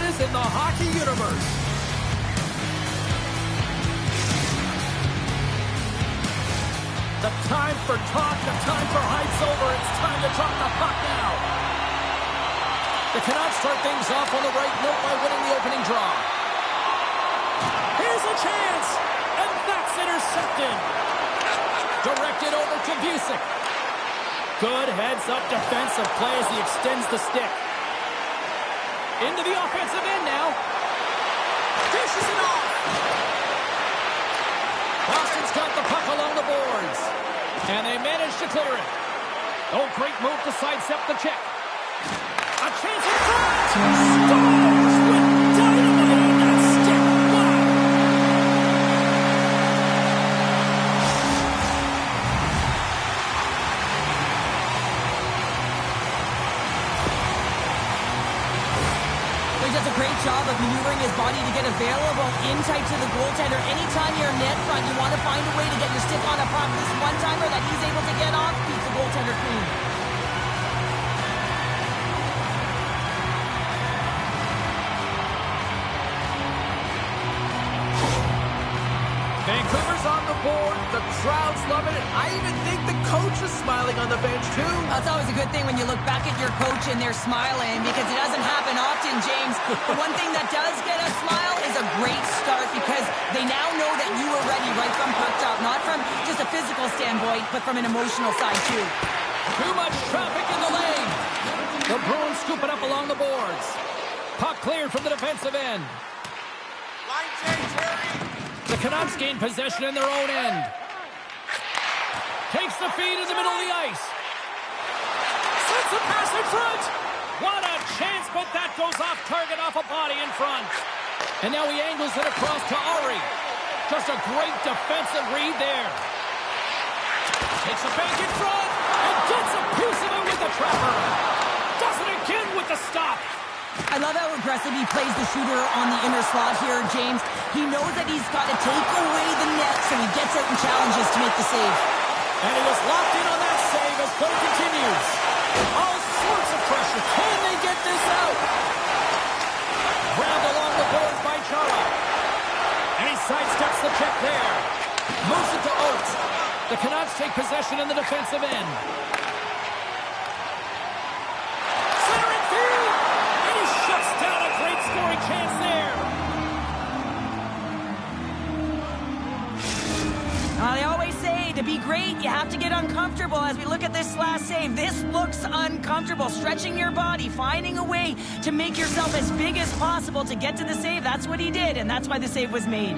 business in the hockey universe. The time for talk, the time for hype's over. It's time to drop the puck now. The Canucks start things off on the right note by winning the opening draw. Here's a chance, and that's intercepted. Directed over to Busick. Good heads-up defensive play as he extends the stick. Into the offensive end now. Dishes it off. Boston's got the puck along the boards. And they manage to clear it. Oh, great move to sidestep the check. A chance in front. Scores with dynamite on that stick. Wow. He does a great job of maneuvering his body to get available in tight to the goaltender. Anytime you're net front, you want to find a way to get your stick on a puck. This one-timer that he's able to get off beats the goaltender clean. Vancouver's on the board. The crowd's loving it. I even think the coach is smiling on the bench, too. That's always a good thing when you look back at your coach and they're smiling, because it doesn't happen often, James. The one thing that does get a smile is a great start, because they now know that you were ready right from puck drop, not from just a physical standpoint, but from an emotional side, too. Too much traffic in the lane. The Bruins scoop it up along the boards. Puck cleared from the defensive end. Line change, hurry! The Canucks gain possession in their own end. Takes the feed in the middle of the ice. Sends a pass in front. What a chance, but that goes off target, off a body in front. And now he angles it across to Ari. Just a great defensive read there. Takes a bank in front and gets a piece of it with the trapper. Does it again with the stop. I love how aggressive he plays the shooter on the inner slot here, James. He knows that he's got to take away the net, so he gets out and challenges to make the save. And he was locked in on that save as play continues. All sorts of pressure. Can they get this out? Grabbed along the boards by Chara. And he sidesteps the check there. Moves it to Oates. The Canucks take possession in the defensive end. Centering field. And he shuts down a great scoring chance there. They always say to be great, you have to get uncomfortable. As we look at this last save, this looks uncomfortable. Stretching your body, finding a way to make yourself as big as possible to get to the save. That's what he did, and that's why the save was made.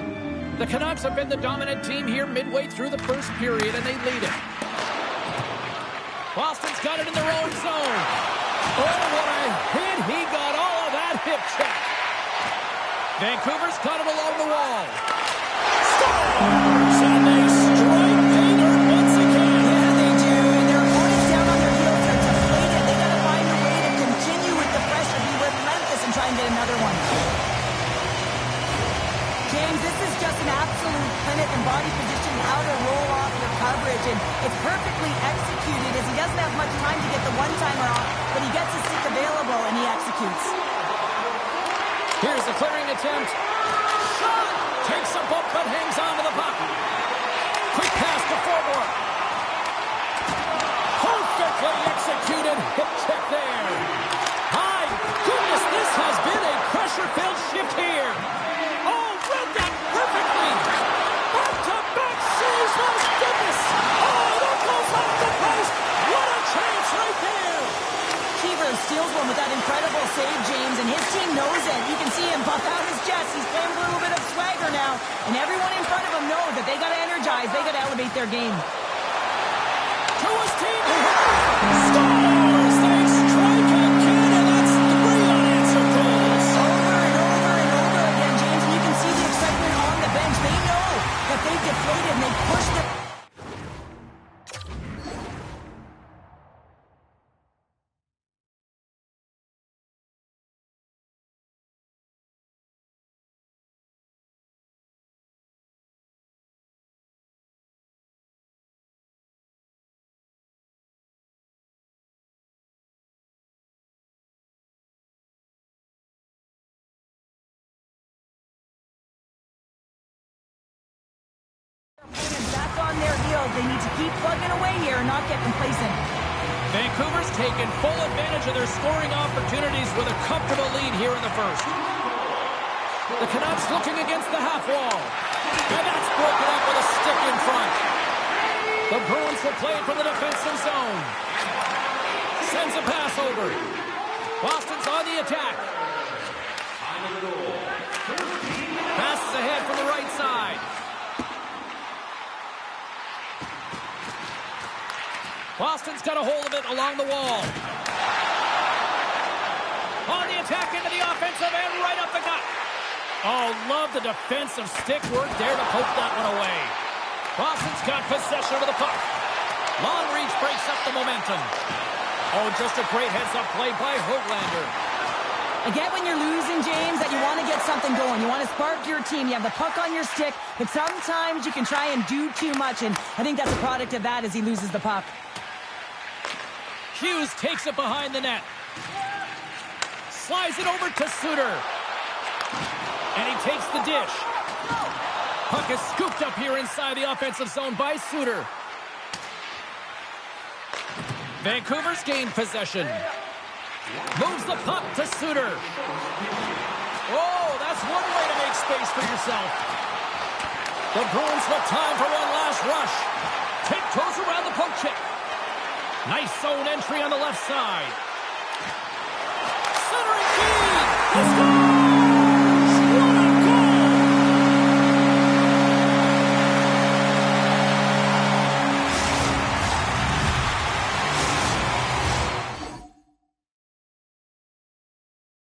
The Canucks have been the dominant team here midway through the first period, and they lead it. Boston's got it in their own zone. Oh, what a hit. He got all of that hip check. Vancouver's got it along the wall. Scores! And they strike pay dirt once again. Yeah, they do. And their opponents down on their heels are deflated. They got to find a way to continue with the pressure, be relentless, and try and get another one. James, this is just an absolute clinic and body position, how to roll off your coverage. And it's perfectly executed as he doesn't have much time to get the one-timer off, but he gets his stick available and he executes. Here's the clearing attempt. Shot! Takes a bump but hangs on to the puck. Quick pass to forward. Perfectly executed hip check there. My goodness, this has been a pressure-filled shift here. Oh, read that perfectly. Back-to-back saves, my goodness. Oh, that goes off the post. What a chance right there. Keever steals one with that incredible save, James, and his team knows it. You can see him puff out his chest. He's playing with a little bit of swagger now, and everyone in front of him knows that they got to energize, they got to elevate their game. To his team. Scores! They strike again, and that's 3 unanswered goals. Over and over and over again, James, and you can see the excitement on the bench. They know that they've deflated and they pushed it. themselves. They need to keep plugging away here and not get complacent. Vancouver's taken full advantage of their scoring opportunities with a comfortable lead here in the first. The Canucks looking against the half wall. And that's broken up with a stick in front. The Bruins will play it from the defensive zone. Sends a pass over. Boston's on the attack. Passes ahead from the right side. Boston's got a hold of it along the wall. On the attack into the offensive end, right up the gut. Oh, love the defensive stick work there to poke that one away. Boston's got possession of the puck. Long reach breaks up the momentum. Oh, just a great heads-up play by Höglander. I get when you're losing, James, that you want to get something going. You want to spark your team. You have the puck on your stick, but sometimes you can try and do too much, and I think that's a product of that as he loses the puck. Hughes takes it behind the net. Slides it over to Suter. And he takes the dish. Puck is scooped up here inside the offensive zone by Suter. Vancouver's gained possession. Moves the puck to Suter. Oh, that's one way to make space for yourself. The Bruins with time for one last rush. Tiptoes around the poke check. Nice zone entry on the left side. Centering feed.